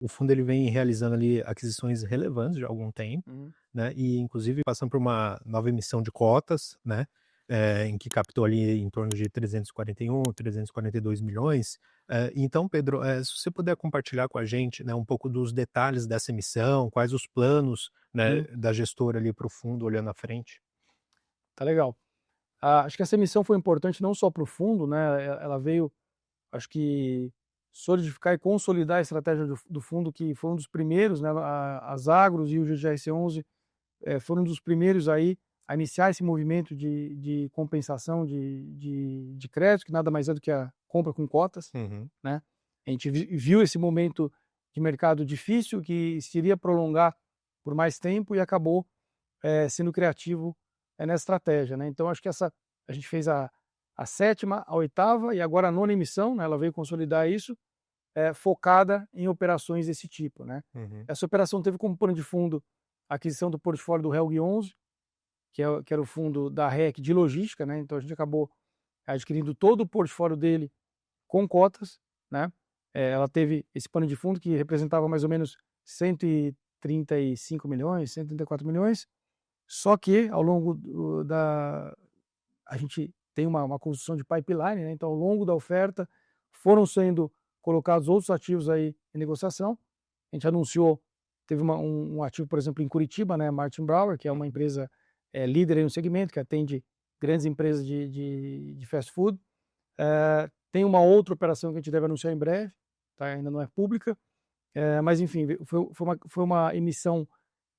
o fundo ele vem realizando ali aquisições relevantes de algum tempo, Uhum. né, e inclusive passando por uma nova emissão de cotas, né, em que captou ali em torno de 341, 342 milhões. Então, Pedro, se você puder compartilhar com a gente, né, um pouco dos detalhes dessa emissão, quais os planos, né, Uhum. da gestora ali para o fundo olhando à frente. Tá legal. Acho que essa emissão foi importante não só para o fundo, né, ela veio, acho que, solidificar e consolidar a estratégia do fundo, que foi um dos primeiros, né, as Agros e o GGS11 foram um dos primeiros aí a iniciar esse movimento de compensação de crédito, que nada mais é do que a compra com cotas, Uhum, né. A gente viu esse momento de mercado difícil que se iria prolongar por mais tempo e acabou sendo criativo nessa estratégia, né. Então acho que a gente fez a 7ª, a 8ª e agora a 9ª emissão, né, ela veio consolidar isso, focada em operações desse tipo, né. uhum, Essa operação teve como pano de fundo a aquisição do portfólio do Helg 11, que era o fundo da REC de logística, né, então a gente acabou adquirindo todo o portfólio dele com cotas, né. Ela teve esse pano de fundo que representava mais ou menos 135 milhões, 134 milhões, só que ao longo a gente tem uma construção de pipeline, né, então ao longo da oferta foram sendo colocados outros ativos aí em negociação. A gente anunciou, teve um ativo, por exemplo, em Curitiba, né, Martin Brower, que é uma empresa líder aí no segmento, que atende grandes empresas de fast food. Tem uma outra operação que a gente deve anunciar em breve, tá, ainda não é pública, mas enfim, foi uma emissão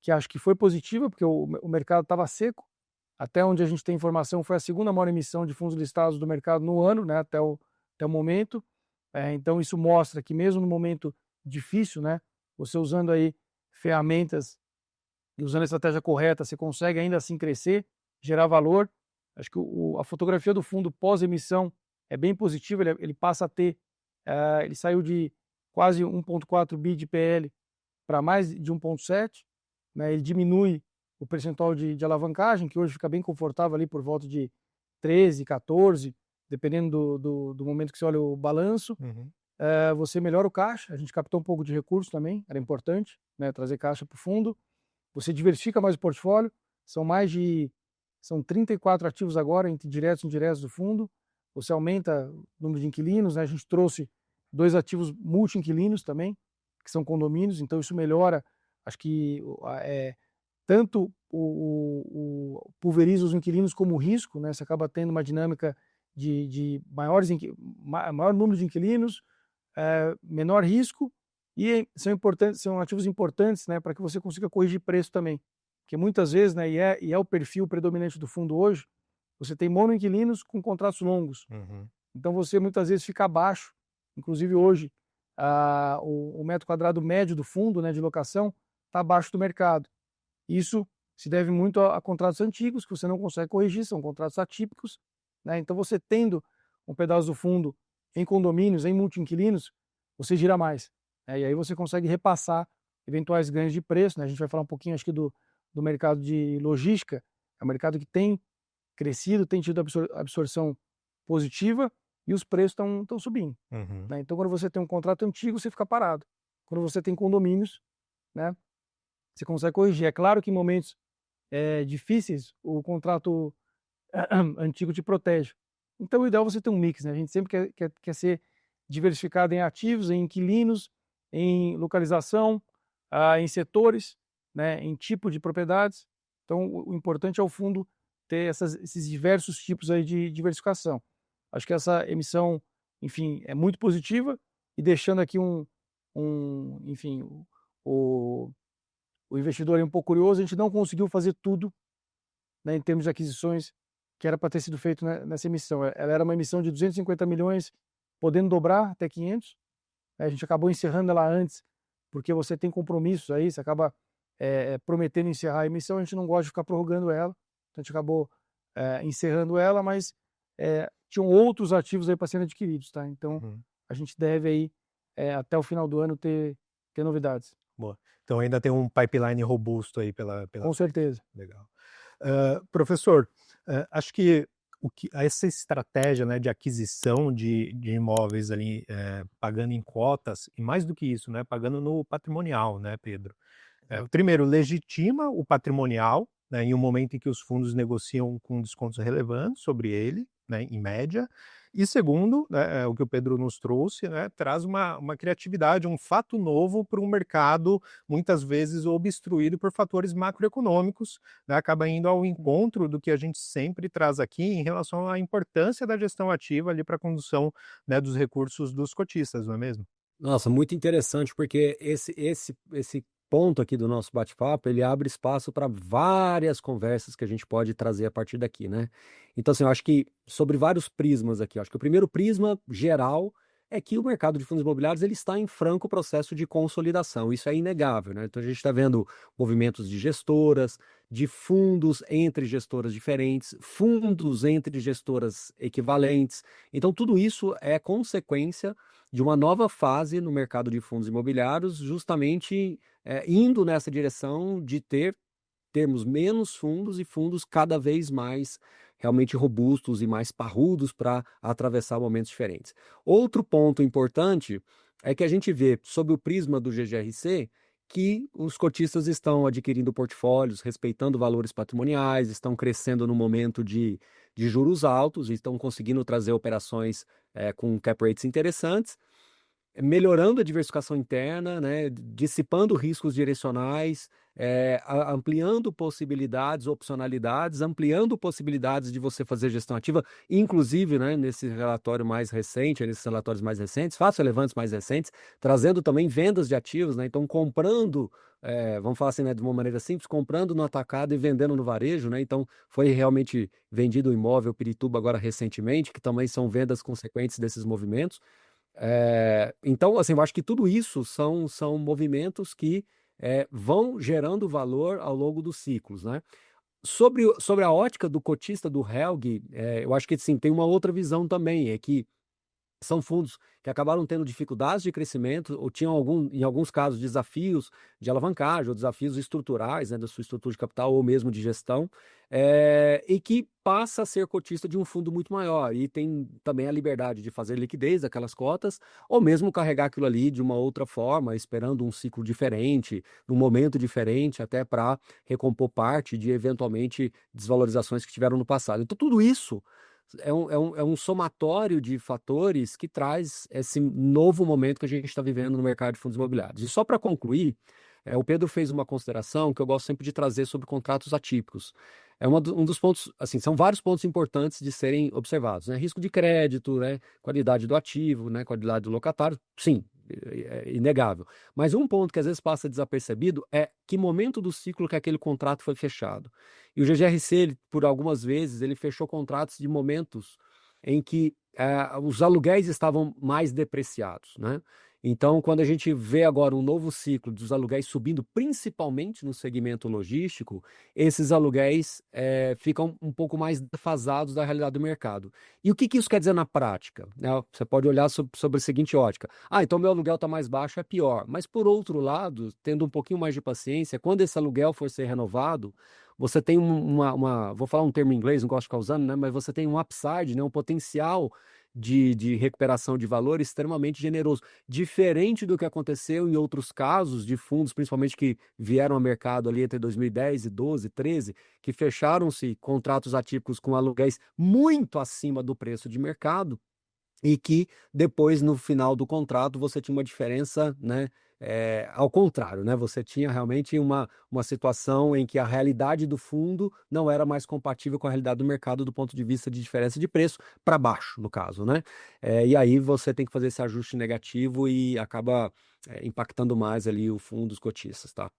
que acho que foi positiva, porque o mercado estava seco. Até onde a gente tem informação, foi a segunda maior emissão de fundos listados do mercado no ano, né, até o momento. Então isso mostra que mesmo no momento difícil, né, você usando aí ferramentas e usando a estratégia correta, você consegue ainda assim crescer, gerar valor. Acho que a fotografia do fundo pós-emissão é bem positiva, ele passa a ter, ele saiu de quase 1,4 bi de PL para mais de 1,7, né, ele diminui o percentual de alavancagem, que hoje fica bem confortável ali por volta de 13, 14, dependendo do momento que você olha o balanço. uhum, Você melhora o caixa, a gente captou um pouco de recurso também, era importante, né, trazer caixa para o fundo. Você diversifica mais o portfólio, são são 34 ativos agora, entre diretos e indiretos do fundo. Você aumenta o número de inquilinos, né, a gente trouxe 2 ativos multi-inquilinos também, que são condomínios, então isso melhora, acho que tanto pulveriza os inquilinos como o risco, né, você acaba tendo uma dinâmica de maior número de inquilinos, menor risco, e são ativos importantes, né, para que você consiga corrigir preço também. Porque muitas vezes, né, e é o perfil predominante do fundo hoje, você tem monoinquilinos com contratos longos. uhum, Então você muitas vezes fica abaixo. Inclusive hoje, o metro quadrado médio do fundo, né, de locação está abaixo do mercado. Isso se deve muito a contratos antigos que você não consegue corrigir, são contratos atípicos, né? Então você tendo um pedaço do fundo em condomínios, em multi-inquilinos, você gira mais, né? E aí você consegue repassar eventuais ganhos de preço, né? A gente vai falar um pouquinho, acho que do mercado de logística, é um mercado que tem crescido, tem tido absorção positiva e os preços estão subindo, uhum. né? Então quando você tem um contrato antigo, você fica parado. Quando você tem condomínios, né, você consegue corrigir. É claro que em momentos difíceis, o contrato antigo te protege. Então, o ideal é você ter um mix, né? A gente sempre quer ser diversificado em ativos, em inquilinos, em localização, em setores, né? Em tipo de propriedades. Então, o importante é o fundo ter esses diversos tipos aí de diversificação. Acho que essa emissão, enfim, é muito positiva e deixando aqui enfim, o, o investidor é um pouco curioso, a gente não conseguiu fazer tudo, né, em termos de aquisições que era para ter sido feito nessa emissão. Ela era uma emissão de 250 milhões, podendo dobrar até 500. A gente acabou encerrando ela antes, porque você tem compromissos aí, você acaba prometendo encerrar a emissão, a gente não gosta de ficar prorrogando ela, então a gente acabou encerrando ela, mas tinham outros ativos aí para serem adquiridos, tá? Então Uhum. a gente deve aí, até o final do ano, ter novidades. Boa. Então ainda tem um pipeline robusto aí pela Com certeza. legal. Professor, acho que essa estratégia, né, de aquisição de imóveis ali, pagando em cotas, e mais do que isso, né, pagando no patrimonial, né, Pedro? Primeiro, legitima o patrimonial, né, em um momento em que os fundos negociam com descontos relevantes sobre ele, né, em média. E segundo, né, o que o Pedro nos trouxe, né, traz uma criatividade, um fato novo para um mercado muitas vezes obstruído por fatores macroeconômicos, né, acaba indo ao encontro do que a gente sempre traz aqui em relação à importância da gestão ativa ali para a condução, né, dos recursos dos cotistas, não é mesmo? Nossa, muito interessante, porque esse ponto aqui do nosso bate-papo, ele abre espaço para várias conversas que a gente pode trazer a partir daqui, né? Então, assim, eu acho que sobre vários prismas aqui, eu acho que o primeiro prisma geral é que o mercado de fundos imobiliários ele está em franco processo de consolidação. Isso é inegável, né? Então a gente está vendo movimentos de gestoras, de fundos entre gestoras diferentes, fundos entre gestoras equivalentes. Então, tudo isso é consequência de uma nova fase no mercado de fundos imobiliários, justamente indo nessa direção de termos menos fundos e fundos cada vez mais realmente robustos e mais parrudos para atravessar momentos diferentes. Outro ponto importante é que a gente vê, sob o prisma do GGRC, que os cotistas estão adquirindo portfólios, respeitando valores patrimoniais, estão crescendo no momento de juros altos, e estão conseguindo trazer operações com cap rates interessantes, melhorando a diversificação interna, né, dissipando riscos direcionais, ampliando possibilidades, opcionalidades, ampliando possibilidades de você fazer gestão ativa, inclusive, né, nesse relatório mais recente, nesses relatórios mais recentes, fatos relevantes mais recentes, trazendo também vendas de ativos, né, então comprando, vamos falar assim, né, de uma maneira simples, comprando no atacado e vendendo no varejo, né, então foi realmente vendido o imóvel Pirituba agora recentemente, que também são vendas consequentes desses movimentos. Então, assim, eu acho que tudo isso são movimentos que vão gerando valor ao longo dos ciclos, né? Sobre a ótica do cotista do Helg, eu acho que sim, tem uma outra visão também, é que são fundos que acabaram tendo dificuldades de crescimento ou tinham, em alguns casos, desafios de alavancagem ou desafios estruturais, né, da sua estrutura de capital ou mesmo de gestão, e que passa a ser cotista de um fundo muito maior e tem também a liberdade de fazer liquidez daquelas cotas ou mesmo carregar aquilo ali de uma outra forma, esperando um ciclo diferente, num momento diferente, até para recompor parte de, eventualmente, desvalorizações que tiveram no passado. Então, tudo isso é um somatório de fatores que traz esse novo momento que a gente está vivendo no mercado de fundos imobiliários. E só para concluir, o Pedro fez uma consideração que eu gosto sempre de trazer sobre contratos atípicos. Um dos pontos, assim, são vários pontos importantes de serem observados, né? Risco de crédito, né? Qualidade do ativo, né? Qualidade do locatário, sim, é inegável. Mas um ponto que às vezes passa desapercebido é que momento do ciclo que aquele contrato foi fechado. E o GGRC, por algumas vezes, ele fechou contratos de momentos em que os aluguéis estavam mais depreciados, né? Então, quando a gente vê agora um novo ciclo dos aluguéis subindo, principalmente no segmento logístico, esses aluguéis ficam um pouco mais defasados da realidade do mercado. E o que isso quer dizer na prática? Né? Você pode olhar sobre a seguinte ótica. Então meu aluguel está mais baixo, é pior. Mas, por outro lado, tendo um pouquinho mais de paciência, quando esse aluguel for ser renovado, você tem vou falar um termo em inglês, não gosto de ficar usando, né? Mas você tem um upside, né? Um potencial de recuperação de valor extremamente generoso, diferente do que aconteceu em outros casos de fundos, principalmente que vieram ao mercado ali entre 2010 e 12, 13, que fecharam-se contratos atípicos com aluguéis muito acima do preço de mercado e que depois, no final do contrato, você tinha uma diferença, né? Ao contrário, né? Você tinha realmente uma situação em que a realidade do fundo não era mais compatível com a realidade do mercado do ponto de vista de diferença de preço, para baixo, no caso, né? E aí você tem que fazer esse ajuste negativo e acaba impactando mais ali o fundo dos cotistas, tá?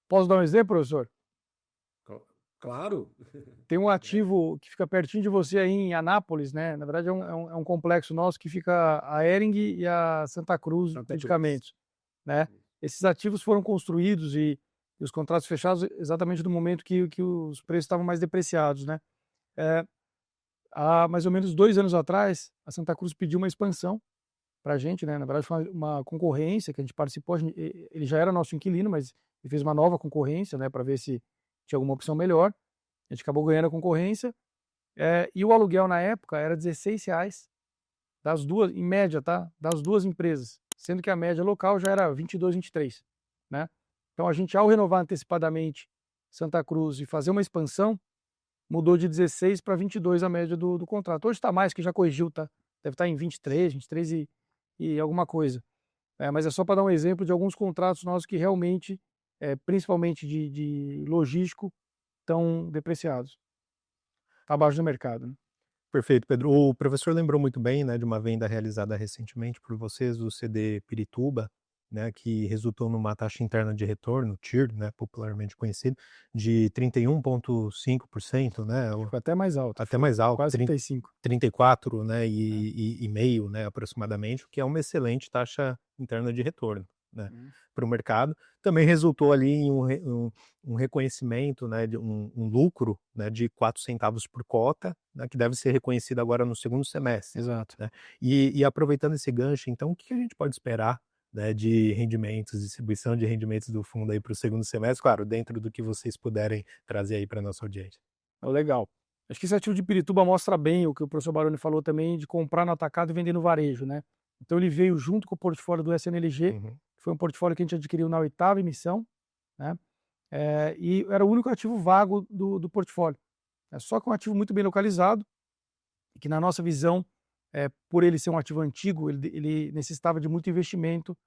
Posso dar um exemplo, professor? Claro. Tem um ativo que fica pertinho de você aí em Anápolis, né? Na verdade, é um complexo nosso que fica a Hering e a Santa Cruz Medicamentos, né? Esses ativos foram construídos e os contratos fechados exatamente no momento que os preços estavam mais depreciados, né? Há mais ou menos 2 anos atrás, a Santa Cruz pediu uma expansão para a gente, né? Na verdade, foi uma concorrência que a gente participou. Ele já era nosso inquilino, mas ele fez uma nova concorrência, né? Para ver se tinha alguma opção melhor. A gente acabou ganhando a concorrência E o aluguel na época era R$16 das duas, em média, tá? Das duas empresas, sendo que a média local já era 22, 23, né? Então a gente, ao renovar antecipadamente Santa Cruz e fazer uma expansão, mudou de 16 para 22 a média do contrato. Hoje está mais, que já corrigiu, tá? Deve estar em 23 e alguma coisa. Mas é só para dar um exemplo de alguns contratos nossos que realmente, principalmente de logístico, estão depreciados. Está abaixo do mercado, né? Perfeito, Pedro. O professor lembrou muito bem, né, de uma venda realizada recentemente por vocês do CD Pirituba, né, que resultou numa taxa interna de retorno, TIR, né, popularmente conhecido, de 31,5%, né, Foi até mais alto. até mais alto, Quase 35. 34, né, e meio, né, aproximadamente, o que é uma excelente taxa interna de retorno, né, para o mercado. Também resultou ali em um reconhecimento, né, de um lucro, né, de 4 centavos por cota, né, que deve ser reconhecido agora no segundo semestre. Exato. Né? E aproveitando esse gancho, então, o que a gente pode esperar, né, de rendimentos, distribuição de rendimentos do fundo aí para o segundo semestre, claro, dentro do que vocês puderem trazer aí para a nossa audiência? Legal. Acho que esse ativo de Pirituba mostra bem o que o professor Baroni falou também, de comprar no atacado e vender no varejo, né? Então ele veio junto com o portfólio do SNLG, que foi um portfólio que a gente adquiriu na 8ª emissão, né? E era o único ativo vago do portfólio. Só que um ativo muito bem localizado, que na nossa visão, por ele ser um ativo antigo, ele necessitava de muito investimento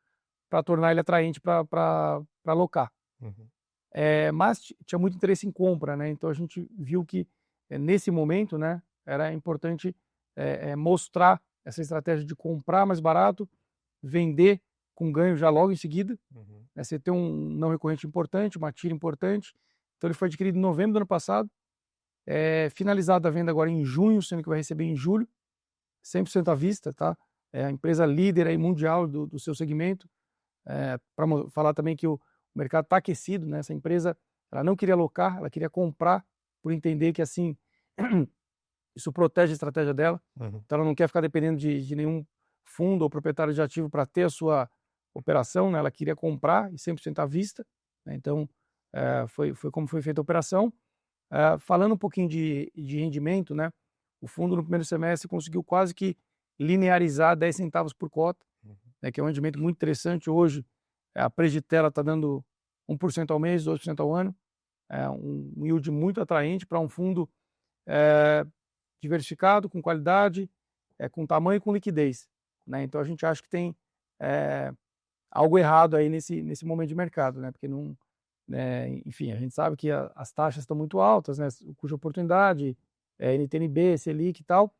para tornar ele atraente para alocar. Mas tinha muito interesse em compra, né? Então a gente viu que nesse momento, né, era importante mostrar essa estratégia de comprar mais barato, vender com ganho já logo em seguida, né? Você tem um não recorrente importante, uma TIR importante. Então ele foi adquirido em novembro do ano passado, finalizado a venda agora em junho, sendo que vai receber em julho, 100% à vista, tá? É a empresa líder aí mundial do seu segmento. Para falar também que o mercado está aquecido, né? Essa empresa, ela não queria alocar, ela queria comprar, por entender que assim isso protege a estratégia dela. Então ela não quer ficar dependendo de nenhum fundo ou proprietário de ativo para ter a sua operação, né? Ela queria comprar e 100% à vista, né? Então foi como foi feita a operação. Falando um pouquinho de rendimento, né? O fundo no primeiro semestre conseguiu quase que linearizar 10 centavos por cota, né? Que é um rendimento muito interessante. Hoje a Pregitela está dando 1% ao mês, 2% ao ano, um yield muito atraente para um fundo diversificado, com qualidade, com tamanho e com liquidez, né? Então a gente acha que tem algo errado aí nesse momento de mercado, né? Porque não, enfim, a gente sabe que as taxas estão muito altas, né? O custo de oportunidade, NTNB, Selic e tal,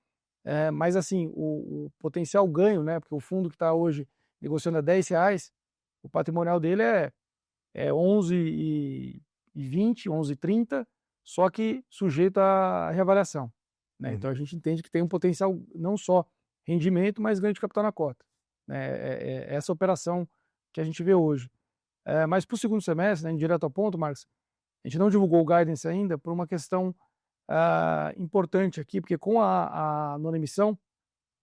mas assim, o potencial ganho, né? Porque o fundo que está hoje negociando a R$10, o patrimonial dele é 11,20, 11,30, só que sujeito à reavaliação, né? Então a gente entende que tem um potencial não só rendimento, mas ganho de capital na cota, né? Essa operação que a gente vê hoje. Mas para o segundo semestre, né, direto ao ponto, Marcos, a gente não divulgou o guidance ainda por uma questão importante aqui, porque com a nona emissão,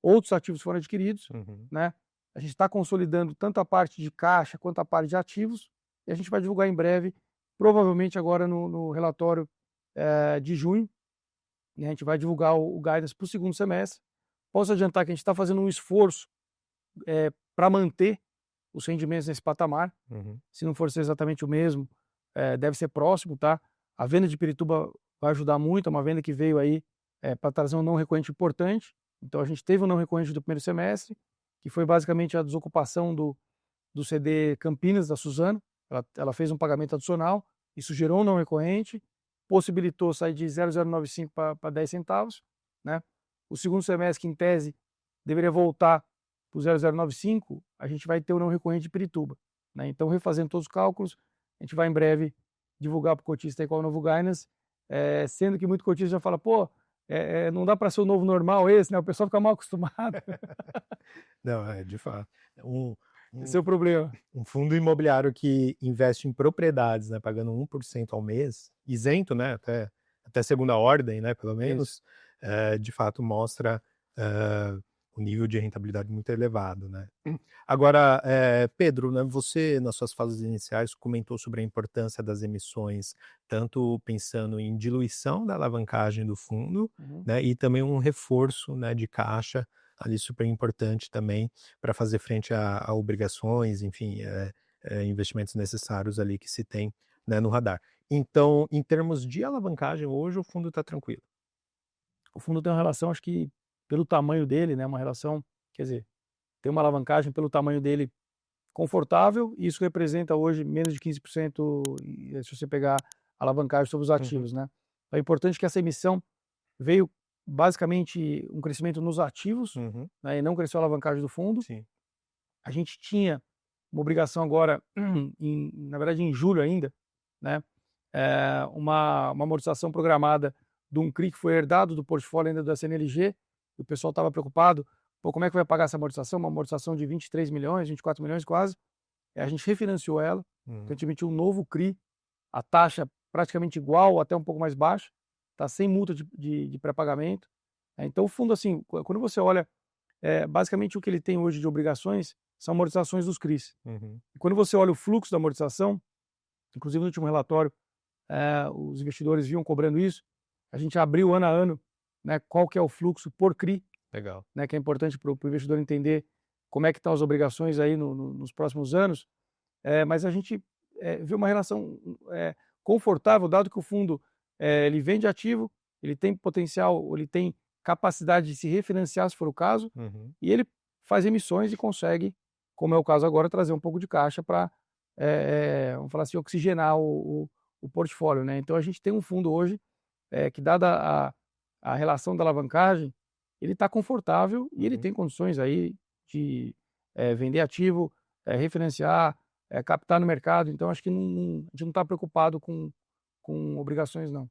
outros ativos foram adquiridos, né? A gente está consolidando tanto a parte de caixa quanto a parte de ativos, e a gente vai divulgar em breve, provavelmente agora no relatório de junho, e a gente vai divulgar o guidance para o segundo semestre. Posso adiantar que a gente está fazendo um esforço para manter os rendimentos nesse patamar. Se não for ser exatamente o mesmo, deve ser próximo, tá? A venda de Pirituba vai ajudar muito, é uma venda que veio aí para trazer um não recorrente importante. Então a gente teve um não recorrente do primeiro semestre, que foi basicamente a desocupação do CD Campinas, da Suzano. Ela fez um pagamento adicional, isso gerou um não recorrente, possibilitou sair de 0,095 para 10 centavos, né? O segundo semestre, que em tese deveria voltar para o 0,095, a gente vai ter o não recorrente de Pirituba, né? Então, refazendo todos os cálculos, a gente vai em breve divulgar para o cotista aí qual é o novo guidance, sendo que muito cotista já fala, pô, não dá para ser o novo normal esse, né? O pessoal fica mal acostumado. Não, de fato. Esse é o problema. Um fundo imobiliário que investe em propriedades, né, pagando 1% ao mês, isento, né, até segunda ordem, né, pelo menos, de fato mostra um nível de rentabilidade muito elevado, né? Agora, Pedro, né, você, nas suas fases iniciais, comentou sobre a importância das emissões, tanto pensando em diluição da alavancagem do fundo, né, e também um reforço, né, de caixa ali super importante também para fazer frente a obrigações, enfim, investimentos necessários ali que se tem, né, no radar. Então, em termos de alavancagem, hoje o fundo está tranquilo. O fundo tem uma relação, acho que pelo tamanho dele, né, uma relação, quer dizer, tem uma alavancagem pelo tamanho dele confortável, e isso representa hoje menos de 15% se você pegar a alavancagem sobre os ativos, né? É importante que essa emissão veio basicamente um crescimento nos ativos, né, e não cresceu a alavancagem do fundo. Sim. A gente tinha uma obrigação agora, na verdade em julho ainda, né, uma amortização programada de um CRI que foi herdado do portfólio ainda do SNLG, e o pessoal estava preocupado, pô, como é que vai pagar essa amortização? Uma amortização de 23 milhões, 24 milhões quase. A gente refinanciou ela, então a gente emitiu um novo CRI, a taxa praticamente igual, até um pouco mais baixa, tá sem multa de pré-pagamento. Então o fundo, assim, quando você olha, basicamente o que ele tem hoje de obrigações são amortizações dos CRIs. E quando você olha o fluxo da amortização, inclusive no último relatório, os investidores vinham cobrando isso, a gente abriu ano a ano, né, qual que é o fluxo por CRI, Legal. né, que é importante para o investidor entender como é que estão as obrigações aí nos próximos anos, mas a gente vê uma relação confortável, dado que o fundo ele vende ativo, ele tem potencial, ele tem capacidade de se refinanciar, se for o caso, e ele faz emissões e consegue, como é o caso agora, trazer um pouco de caixa para, vamos falar assim, oxigenar o portfólio, né? Então a gente tem um fundo hoje que, dada a relação da alavancagem, ele está confortável e ele tem condições aí de vender ativo, refinanciar, captar no mercado. Então acho que a gente não está preocupado com obrigações, não.